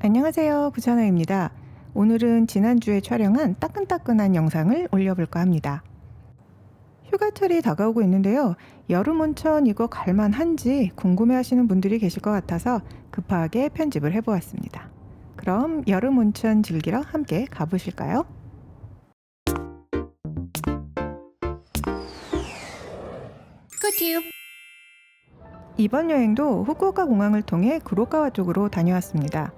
안녕하세요, 구찬호입니다. 오늘은 지난주에 촬영한 따끈따끈한 영상을 올려볼까 합니다. 휴가철이 다가오고 있는데요. 여름 온천 이거 갈만한지 궁금해하시는 분들이 계실 것 같아서 급하게 편집을 해보았습니다. 그럼 여름 온천 즐기러 함께 가보실까요? 이번 여행도 후쿠오카 공항을 통해 구로카와 쪽으로 다녀왔습니다.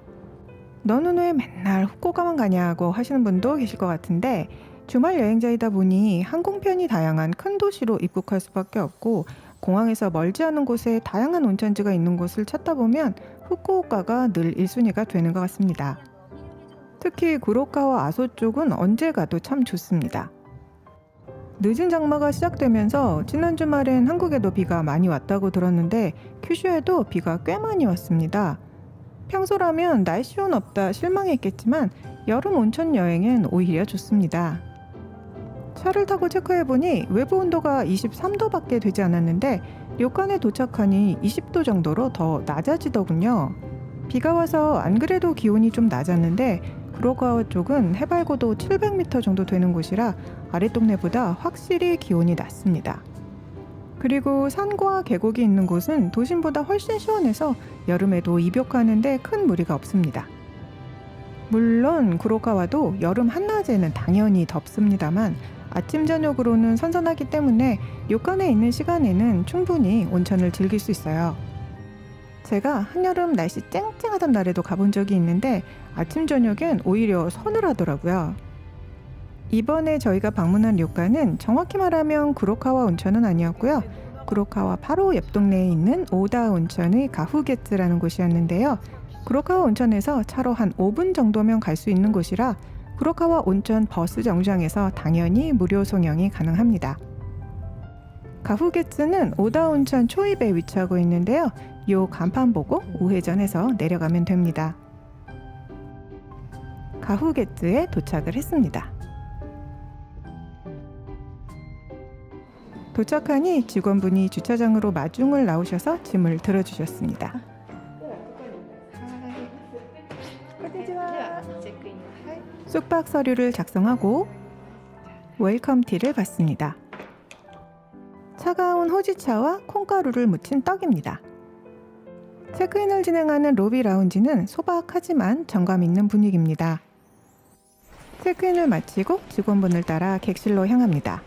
너는 왜 맨날 후쿠오카만 가냐고 하시는 분도 계실 것 같은데, 주말 여행자이다 보니 항공편이 다양한 큰 도시로 입국할 수밖에 없고, 공항에서 멀지 않은 곳에 다양한 온천지가 있는 곳을 찾다 보면 후쿠오카가 늘 1순위가 되는 것 같습니다. 특히 구로카와 아소 쪽은 언제 가도 참 좋습니다. 늦은 장마가 시작되면서 지난 주말엔 한국에도 비가 많이 왔다고 들었는데 큐슈에도 비가 꽤 많이 왔습니다. 평소라면 날씨 온 없다 실망했겠지만 여름 온천 여행은 오히려 좋습니다. 차를 타고 체크해보니 외부 온도가 23도밖에 되지 않았는데 료칸에 도착하니 20도 정도로 더 낮아지더군요. 비가 와서 안 그래도 기온이 좀 낮았는데 구로카와 쪽은 해발고도 700m 정도 되는 곳이라 아랫동네보다 확실히 기온이 낮습니다. 그리고 산과 계곡이 있는 곳은 도심보다 훨씬 시원해서 여름에도 입욕하는데 큰 무리가 없습니다. 물론 구로카와도 여름 한낮에는 당연히 덥습니다만 아침 저녁으로는 선선하기 때문에 료칸에 있는 시간에는 충분히 온천을 즐길 수 있어요. 제가 한여름 날씨 쨍쨍하던 날에도 가본 적이 있는데 아침 저녁엔 오히려 서늘하더라고요. 이번에 저희가 방문한 료칸은 정확히 말하면 구로카와 온천은 아니었고요. 구로카와 바로 옆 동네에 있는 오다 온천의 가후게츠라는 곳이었는데요. 구로카와 온천에서 차로 한 5분 정도면 갈 수 있는 곳이라 구로카와 온천 버스 정류장에서 당연히 무료 송영이 가능합니다. 가후게츠는 오다 온천 초입에 위치하고 있는데요. 요 간판 보고 우회전해서 내려가면 됩니다. 가후게츠에 도착을 했습니다. 도착하니 직원분이 주차장으로 마중을 나오셔서 짐을 들어주셨습니다. 숙박 서류를 작성하고 웰컴티를 받습니다. 차가운 호지차와 콩가루를 묻힌 떡입니다. 체크인을 진행하는 로비 라운지는 소박하지만 정감 있는 분위기입니다. 체크인을 마치고 직원분을 따라 객실로 향합니다.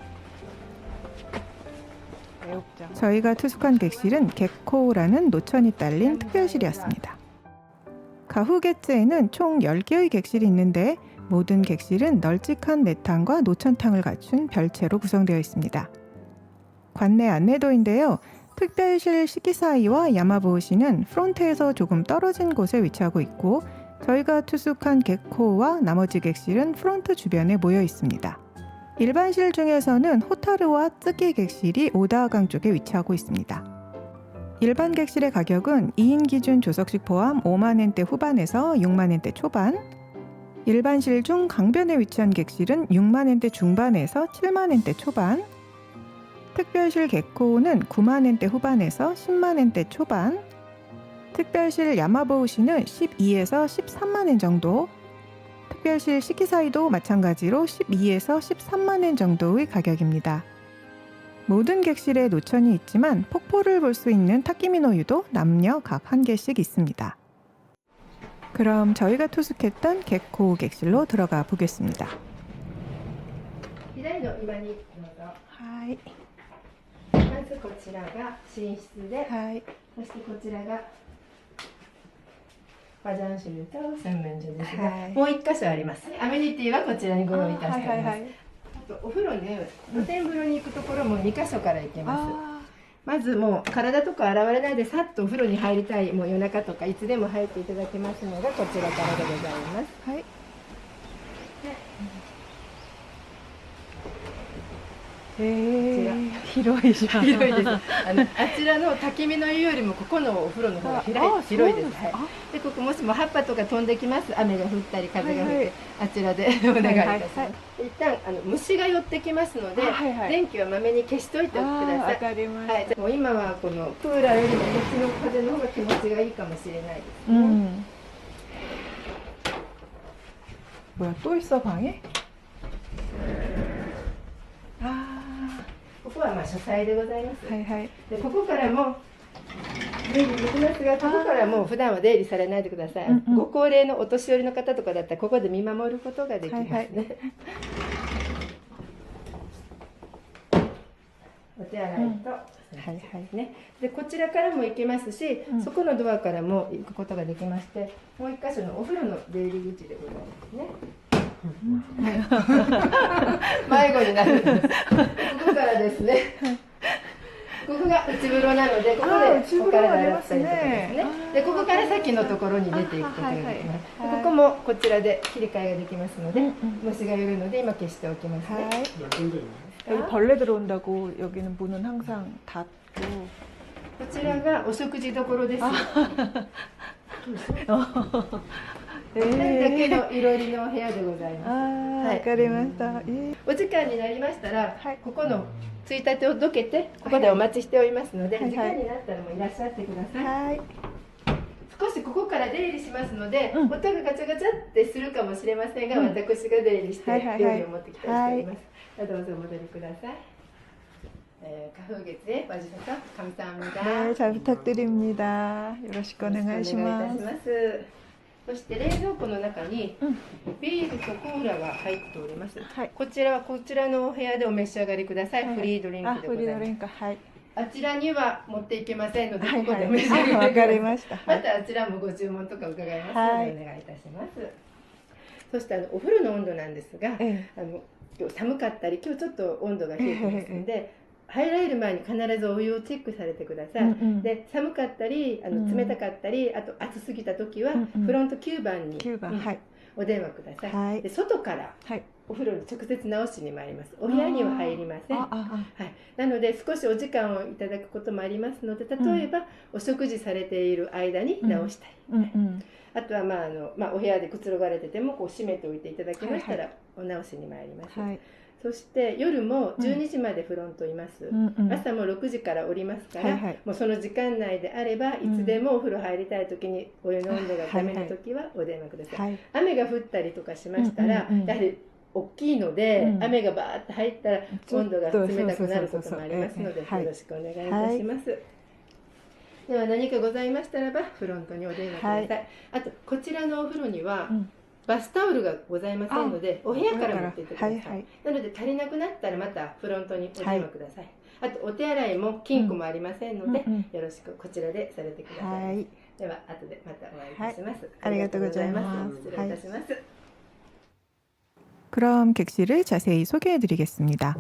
저희가 투숙한 객실은 객코우라는 노천이 딸린 특별실이었습니다. 가후게츠에는 총 10개의 객실이 있는데 모든 객실은 널찍한 내탕과 노천탕을 갖춘 별채로 구성되어 있습니다. 관내 안내도인데요. 특별실 시키사이와 야마보우시는 프론트에서 조금 떨어진 곳에 위치하고 있고 저희가 투숙한 객코우와 나머지 객실은 프론트 주변에 모여 있습니다. 일반실 중에서는 호타르와 쯔기 객실이 오다강 쪽에 위치하고 있습니다. 일반 객실의 가격은 2인 기준 조석식 포함 5만엔대 후반에서 6만엔대 초반, 일반실 중 강변에 위치한 객실은 6만엔대 중반에서 7만엔대 초반, 특별실 객코우는 9만엔대 후반에서 10만엔대 초반, 특별실 야마보우시는 12에서 13만엔 정도, 특별실 시키사이도 마찬가지로 12에서 13만엔 정도의 가격입니다. 모든 객실에 노천이 있지만 폭포를 볼 수 있는 타키미노유도 남녀 각 한 개씩 있습니다. 그럼 저희가 투숙했던 객코우 객실로 들어가 보겠습니다. 하이. まずこちらが寝室で、はい。そしてこちらが화장실と洗面所ですが、はいもう1箇所あります。アメニティはこちらにご用意いたしております。い。あとお風呂ね、露天風呂に行くところも2箇所から行けます。まずもう体とか洗われないでさっとお風呂に入りたい、もう夜中とかいつでも入っていただけますのがこちらからでございます。はい。広いじゃん。広いです。あちらの焚き火の湯よりもここのお風呂の方が広いです。はい。でここもしも葉っぱとか飛んできます。雨が降ったり風が降って、あちらでお願いいたします。一旦虫が寄ってきますので、電気はまめに消しといてください。わかりました。はい。もう今はこのクーラーよりもこっちの風の方が気持ちがいいかもしれないですね。 뭐야, 또 있어 방에? 아, ここはまあ書斎でございます。 하이 하이. でここからも出入りできますが、ここからもう普段は出入りされないでください。うんうんご高齢のお年寄りの方とかだったらここで見守ることができますね。はいお手洗いと、はいはい。ね、でこちらからも行けますし、うんそこのドアからも行くことができまして、もう一箇所のお風呂の出入り口でございますね。迷子になるんです。ここからですね。ここが内風呂なので、ここで内風呂お体あります洗ったりとかですねね。で、ここから先のところに出ていくことができます。はいはいでここもこちらで切り替えができますので、うんうん虫がいるので今消しておきますね。 하이. 여기 벌레 들어온다고 여기는 문은 항상 닫고. こちらがお食事どころです。だけ 네. のいろりの部屋でございます。 아, 하이. 와카리마시타. 예. お時間になりましたら、はいここのついたてをどけてここでお待ちしておりますので、はいはい時間になったらもういらっしゃってください。 하이. 少しここから出入りしますので、うん音がガチャガチャってするかもしれませんが、うん私が出入りしてはいはいはい料理を持ってきたりしております。どうぞお戻りください。花風月へ와주셔서 감사합니다. 네, 잘 부탁드립니다. 요러시고 よろしくお願いいたしま 오네가이시마스. す。そして冷蔵庫の中にうんビールとコーラが入っております。はいこちらはこちらのお部屋でお召し上がりください。はいはいフリードリン 아, クでございます。 후리도랭까. 하이. あちらには持っていけませんので、 하이 ここでお召 하이. し上がり 아, ください。 와카리마시타. ま 하이. たあちらもご注文とか伺いますのはいでお願いいたします。そしてお風呂の温度なんですが、 예. 今日寒かったり今日ちょっと温度が冷えてますので、入られる前に必ずお湯をチェックされてください。 음. で寒かったり冷たかったり、あと暑すぎた時は、うんうんフロント9番に、 9번. うん 하이. お電話ください。はいで外から 하이. お風呂に直接直しに参ります。お部屋には入りません。 아, 아, 아. はい、なので少しお時間をいただくこともありますので、例えば、お食事されている間に直したり、 あとは、お部屋でくつろがれててもこう閉めておいていただきましたら、お直しに参ります。 하이. そして夜も12時までフロントいます。 朝も6時からおりますから、はいはいもうその時間内であればいつでもお風呂入りたい時にお湯の温度がダメな時はお電話ください。 하이. 雨が降ったりとかしましたら、うんうんうんやはり大きいので、うん雨がバーッと入ったらちょっと温度が冷たくなることもありますので、はいよろしくお願いいたします。では何かございましたらばフロントにお電話ください。はあとこちらのお風呂には、 음. バスタオルがございませんので、お部屋から持っていってください。はいはいなので足りなくなったらまたフロントにお電話ください。あとお手洗いも金庫もありませんので、うんうんよろしくこちらでされてください。 하이. では後でまたお会いいたします。ありがとうございます 失礼いたします。 그럼 객실을 자세히 소개해드리겠습니다.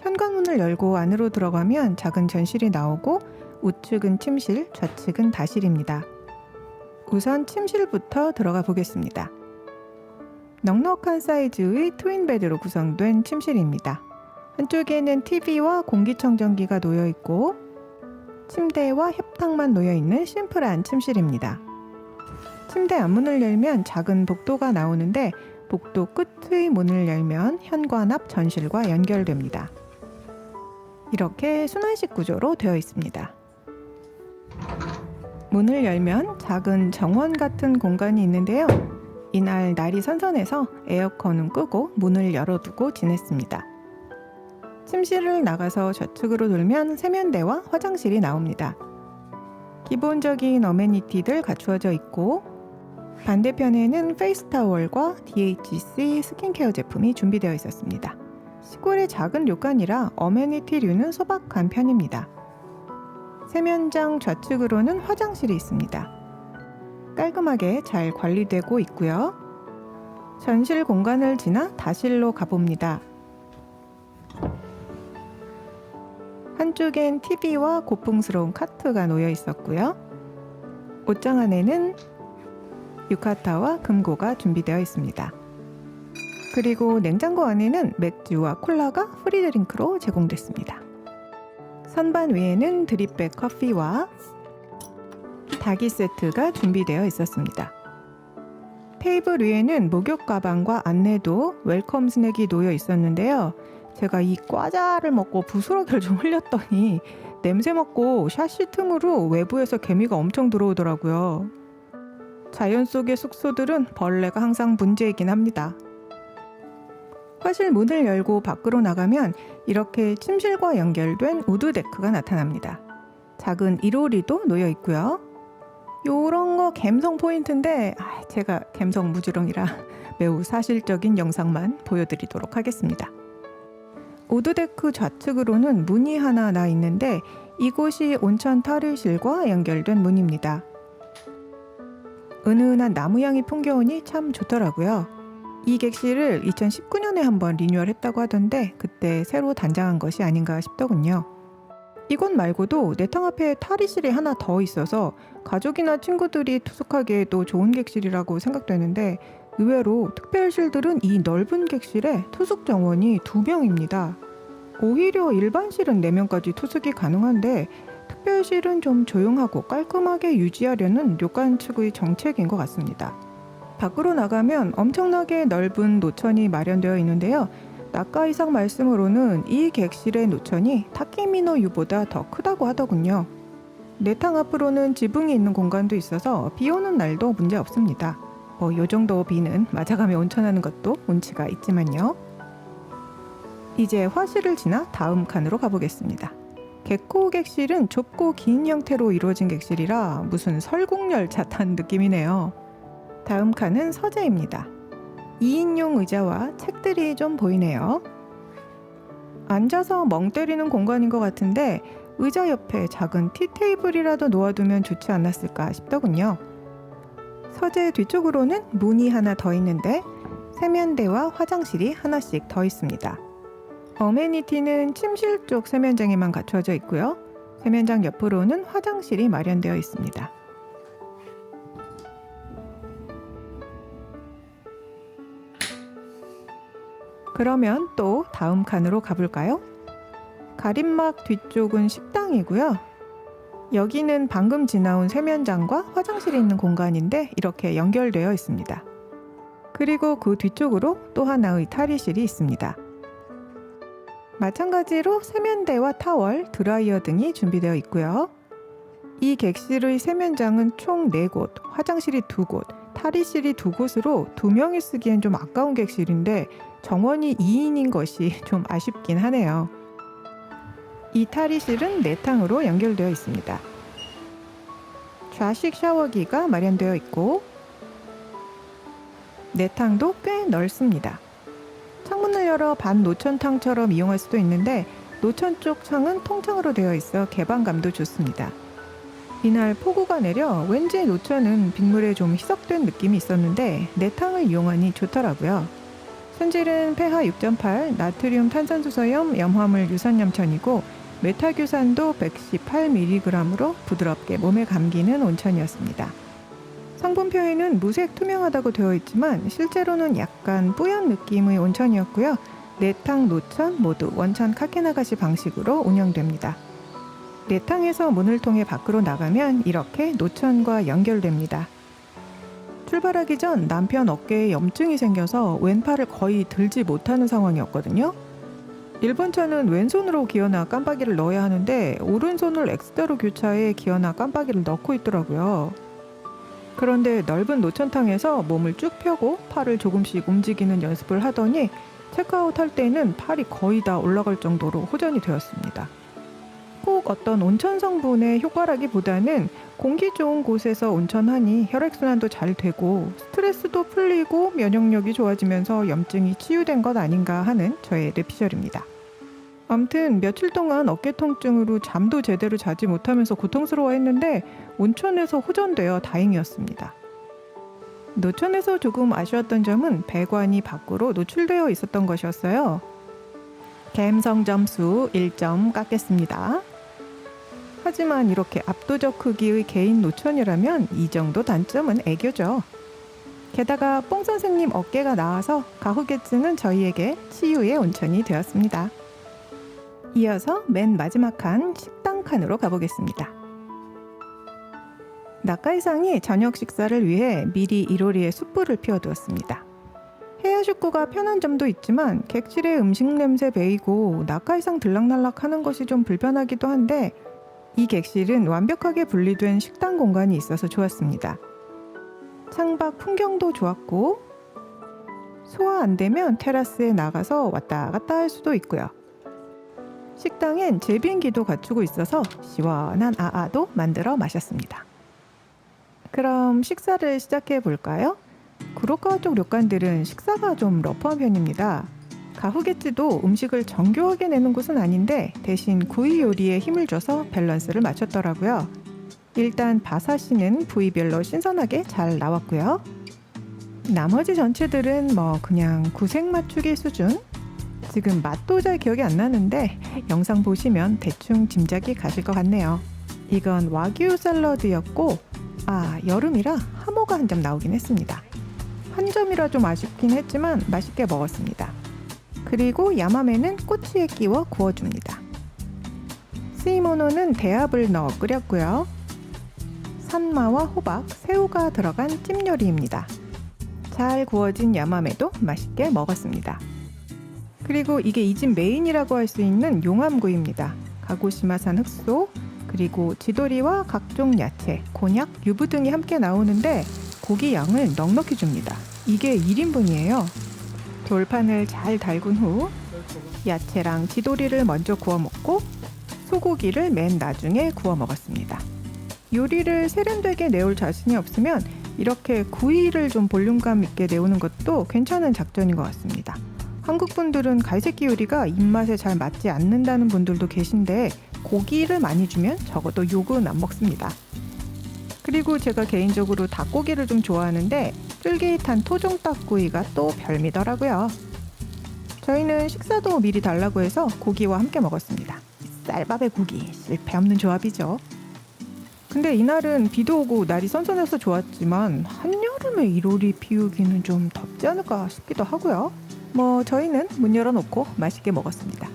현관문을 열고 안으로 들어가면 작은 전실이 나오고 우측은 침실, 좌측은 다실입니다. 우선 침실부터 들어가 보겠습니다. 넉넉한 사이즈의 트윈베드로 구성된 침실입니다. 한쪽에는 TV와 공기청정기가 놓여 있고 침대와 협탁만 놓여 있는 심플한 침실입니다. 침대 앞문을 열면 작은 복도가 나오는데 복도 끝의 문을 열면 현관 앞 전실과 연결됩니다. 이렇게 순환식 구조로 되어 있습니다. 문을 열면 작은 정원 같은 공간이 있는데요. 이날 날이 선선해서 에어컨은 끄고 문을 열어두고 지냈습니다. 침실을 나가서 좌측으로 돌면 세면대와 화장실이 나옵니다. 기본적인 어메니티들 갖추어져 있고 반대편에는 페이스타월과 DHC 스킨케어 제품이 준비되어 있었습니다. 시골의 작은旅館이라 어메니티류는 소박한 편입니다. 세면장 좌측으로는 화장실이 있습니다. 깔끔하게 잘 관리되고 있고요. 전실 공간을 지나 다실로 가봅니다. 한쪽엔 TV와 고풍스러운 카트가 놓여 있었고요. 옷장 안에는 유카타와 금고가 준비되어 있습니다. 그리고 냉장고 안에는 맥주와 콜라가 프리드링크로 제공됐습니다. 선반 위에는 드립백 커피와 닭이 세트가 준비되어 있었습니다. 테이블 위에는 목욕 가방과 안내도 웰컴 스낵이 놓여 있었는데요. 제가 이 과자를 먹고 부스러기를 좀 흘렸더니 냄새 맡고 샤시 틈으로 외부에서 개미가 엄청 들어오더라고요. 자연 속의 숙소들은 벌레가 항상 문제이긴 합니다. 화실 문을 열고 밖으로 나가면 이렇게 침실과 연결된 우드데크가 나타납니다. 작은 이로리도 놓여 있고요. 요런 거 갬성 포인트인데 제가 갬성 무지렁이라 매우 사실적인 영상만 보여드리도록 하겠습니다. 우드데크 좌측으로는 문이 하나 나 있는데 이곳이 온천 탈의실과 연결된 문입니다. 은은한 나무향이 풍겨오니 참 좋더라고요. 이 객실을 2019년에 한번 리뉴얼했다고 하던데 그때 새로 단장한 것이 아닌가 싶더군요. 이곳 말고도 내탕 앞에 탈의실이 하나 더 있어서 가족이나 친구들이 투숙하기에도 좋은 객실이라고 생각되는데 의외로 특별실들은 이 넓은 객실에 투숙 정원이 2명입니다. 오히려 일반실은 4명까지 투숙이 가능한데 특별실은 좀 조용하고 깔끔하게 유지하려는 료칸 측의 정책인 것 같습니다. 밖으로 나가면 엄청나게 넓은 노천이 마련되어 있는데요. 나카이상 말씀으로는 이 객실의 노천이 타키미노 유보다 더 크다고 하더군요. 내탕 앞으로는 지붕이 있는 공간도 있어서 비 오는 날도 문제 없습니다. 요 정도 비는 맞아가며 온천하는 것도 운치가 있지만요. 이제 화실을 지나 다음 칸으로 가보겠습니다. 개코 객실은 좁고 긴 형태로 이루어진 객실이라 무슨 설국열차 탄 느낌이네요. 다음 칸은 서재입니다. 2인용 의자와 책들이 좀 보이네요. 앉아서 멍 때리는 공간인 것 같은데 의자 옆에 작은 티테이블이라도 놓아두면 좋지 않았을까 싶더군요. 서재 뒤쪽으로는 문이 하나 더 있는데 세면대와 화장실이 하나씩 더 있습니다. 어메니티는 침실 쪽 세면장에만 갖춰져 있고요. 세면장 옆으로는 화장실이 마련되어 있습니다. 그러면 또 다음 칸으로 가볼까요? 가림막 뒤쪽은 식당이고요. 여기는 방금 지나온 세면장과 화장실이 있는 공간인데 이렇게 연결되어 있습니다. 그리고 그 뒤쪽으로 또 하나의 탈의실이 있습니다. 마찬가지로 세면대와 타월, 드라이어 등이 준비되어 있고요. 이 객실의 세면장은 총 4곳, 화장실이 2곳, 탈의실이 2곳으로 2명이 쓰기엔 좀 아까운 객실인데 정원이 2인인 것이 좀 아쉽긴 하네요. 이 탈의실은 내탕으로 연결되어 있습니다. 좌식 샤워기가 마련되어 있고 내탕도 꽤 넓습니다. 창문을 열어 반 노천탕처럼 이용할 수도 있는데 노천 쪽 창은 통창으로 되어 있어 개방감도 좋습니다. 이날 폭우가 내려 왠지 노천은 빗물에 좀 희석된 느낌이 있었는데 내탕을 이용하니 좋더라고요. 손질은 pH 6.8, 나트륨 탄산수소염 염화물 유산염천이고 메타규산도 118mg으로 부드럽게 몸에 감기는 온천이었습니다. 성분표에는 무색 투명하다고 되어 있지만 실제로는 약간 뿌연 느낌의 온천이었고요. 내탕, 노천 모두 원천 카케나가시 방식으로 운영됩니다. 내탕에서 문을 통해 밖으로 나가면 이렇게 노천과 연결됩니다. 출발하기 전 남편 어깨에 염증이 생겨서 왼팔을 거의 들지 못하는 상황이었거든요. 일본차는 왼손으로 기어나 깜빡이를 넣어야 하는데 오른손을 X자로 교차해 기어나 깜빡이를 넣고 있더라고요. 그런데 넓은 노천탕에서 몸을 쭉 펴고 팔을 조금씩 움직이는 연습을 하더니 체크아웃 할 때는 팔이 거의 다 올라갈 정도로 호전이 되었습니다. 꼭 어떤 온천 성분의 효과라기보다는 공기 좋은 곳에서 온천하니 혈액순환도 잘 되고 스트레스도 풀리고 면역력이 좋아지면서 염증이 치유된 것 아닌가 하는 저의 뇌피셜입니다. 아무튼 며칠 동안 어깨 통증으로 잠도 제대로 자지 못하면서 고통스러워했는데 온천에서 호전되어 다행이었습니다. 노천에서 조금 아쉬웠던 점은 배관이 밖으로 노출되어 있었던 것이었어요. 갬성 점수 1점 깎겠습니다. 하지만 이렇게 압도적 크기의 개인 노천이라면 이 정도 단점은 애교죠. 게다가 뽕 선생님 어깨가 나와서 가후게츠는 저희에게 치유의 온천이 되었습니다. 이어서 맨 마지막 칸 식당 칸으로 가보겠습니다. 나카이상이 저녁 식사를 위해 미리 이로리에 숯불을 피워두었습니다. 헤야식구가 편한 점도 있지만 객실의 음식 냄새 배이고 나카이상 들락날락 하는 것이 좀 불편하기도 한데 이 객실은 완벽하게 분리된 식당 공간이 있어서 좋았습니다. 창밖 풍경도 좋았고 소화 안 되면 테라스에 나가서 왔다 갔다 할 수도 있고요. 식당엔 제빙기도 갖추고 있어서 시원한 아아도 만들어 마셨습니다. 그럼 식사를 시작해 볼까요? 구로카와 쪽 료칸들은 식사가 좀 러프한 편입니다. 가후게츠도 음식을 정교하게 내는 곳은 아닌데 대신 구이 요리에 힘을 줘서 밸런스를 맞췄더라고요. 일단 바사시는 부위별로 신선하게 잘 나왔고요. 나머지 전체들은 뭐 그냥 구색 맞추기 수준? 지금 맛도 잘 기억이 안 나는데 영상 보시면 대충 짐작이 가실 것 같네요. 이건 와규 샐러드였고 여름이라 하모가 한 점 나오긴 했습니다. 한 점이라 좀 아쉽긴 했지만 맛있게 먹었습니다. 그리고 야마메는 꼬치에 끼워 구워줍니다. 스이모노는 대합을 넣어 끓였고요. 산마와 호박, 새우가 들어간 찜 요리입니다. 잘 구워진 야마메도 맛있게 먹었습니다. 그리고 이게 이 집 메인이라고 할 수 있는 용암구이입니다. 가고시마산 흑소, 그리고 지도리와 각종 야채, 곤약, 유부 등이 함께 나오는데 고기 양을 넉넉히 줍니다. 이게 1인분이에요. 돌판을 잘 달군 후 야채랑 지도리를 먼저 구워 먹고 소고기를 맨 나중에 구워 먹었습니다. 요리를 세련되게 내올 자신이 없으면 이렇게 구이를 좀 볼륨감 있게 내오는 것도 괜찮은 작전인 것 같습니다. 한국 분들은 갈새끼 요리가 입맛에 잘 맞지 않는다는 분들도 계신데 고기를 많이 주면 적어도 욕은 안 먹습니다. 그리고 제가 개인적으로 닭고기를 좀 좋아하는데 쫄깃한 토종닭구이가 또 별미더라고요. 저희는 식사도 미리 달라고 해서 고기와 함께 먹었습니다. 쌀밥에 고기, 실패 없는 조합이죠. 근데 이날은 비도 오고 날이 선선해서 좋았지만 한여름에 이로리 피우기는 좀 덥지 않을까 싶기도 하고요. 뭐 저희는 문 열어놓고 맛있게 먹었습니다.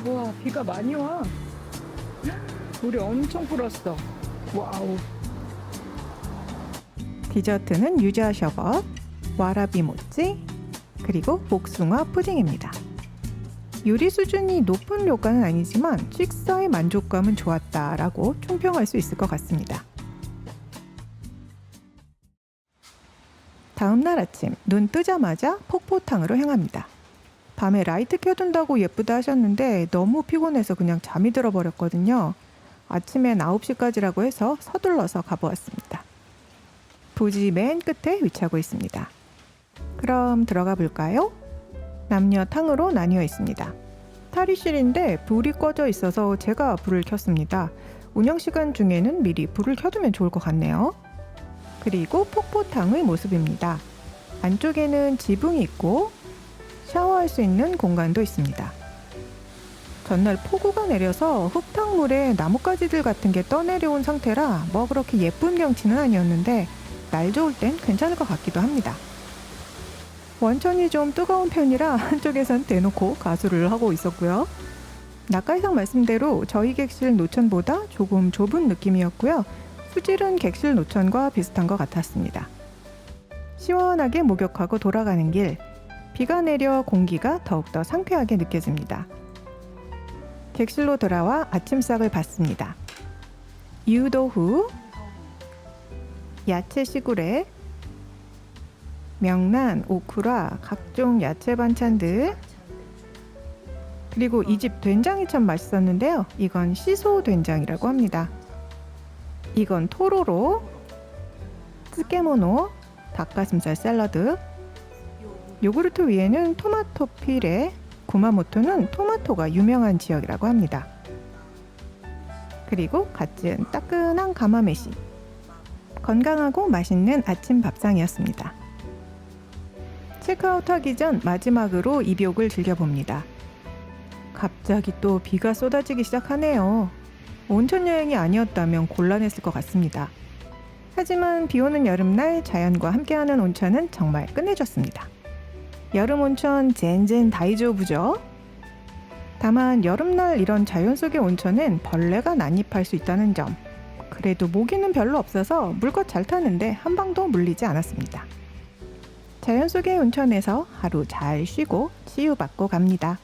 우와, 비가 많이 와. 물이 엄청 불었어. 와우. 디저트는 유자 셔벗, 와라비 모찌, 그리고 복숭아 푸딩입니다. 요리 수준이 높은 료칸은 아니지만 식사의 만족감은 좋았다라고 총평할 수 있을 것 같습니다. 다음날 아침 눈 뜨자마자 폭포탕으로 향합니다. 밤에 라이트 켜둔다고 예쁘다 하셨는데 너무 피곤해서 그냥 잠이 들어버렸거든요. 아침엔 9시까지라고 해서 서둘러서 가보았습니다. 부지 맨 끝에 위치하고 있습니다. 그럼 들어가 볼까요? 남녀 탕으로 나뉘어 있습니다. 탈의실인데 불이 꺼져 있어서 제가 불을 켰습니다. 운영시간 중에는 미리 불을 켜두면 좋을 것 같네요. 그리고 폭포탕의 모습입니다. 안쪽에는 지붕이 있고 샤워할 수 있는 공간도 있습니다. 전날 폭우가 내려서 흙탕물에 나뭇가지들 같은 게 떠내려온 상태라 뭐 그렇게 예쁜 경치는 아니었는데 날 좋을 땐 괜찮을 것 같기도 합니다. 원천이 좀 뜨거운 편이라 한쪽에선 대놓고 가수를 하고 있었고요. 낙가이상 말씀대로 저희 객실 노천보다 조금 좁은 느낌이었고요. 수질은 객실 노천과 비슷한 것 같았습니다. 시원하게 목욕하고 돌아가는 길, 비가 내려 공기가 더욱더 상쾌하게 느껴집니다. 객실로 돌아와 아침싹을 봤습니다. 유도후, 야채 시구레, 명란, 오크라, 각종 야채 반찬들, 그리고 이 집 된장이 참 맛있었는데요. 이건 시소 된장이라고 합니다. 이건 토로로, 스케모노, 닭가슴살 샐러드, 요구르트 위에는 토마토 피레, 구마모토는 토마토가 유명한 지역이라고 합니다. 그리고 갓 지은 따끈한 가마메시, 건강하고 맛있는 아침 밥상이었습니다. 체크아웃하기 전 마지막으로 입욕을 즐겨봅니다. 갑자기 또 비가 쏟아지기 시작하네요. 온천 여행이 아니었다면 곤란했을 것 같습니다. 하지만 비 오는 여름날 자연과 함께하는 온천은 정말 끝내줬습니다. 여름 온천 젠젠 다이조부죠. 다만 여름날 이런 자연 속의 온천은 벌레가 난입할 수 있다는 점. 그래도 모기는 별로 없어서 물것 잘 타는데 한 방도 물리지 않았습니다. 자연 속의 온천에서 하루 잘 쉬고 치유받고 갑니다.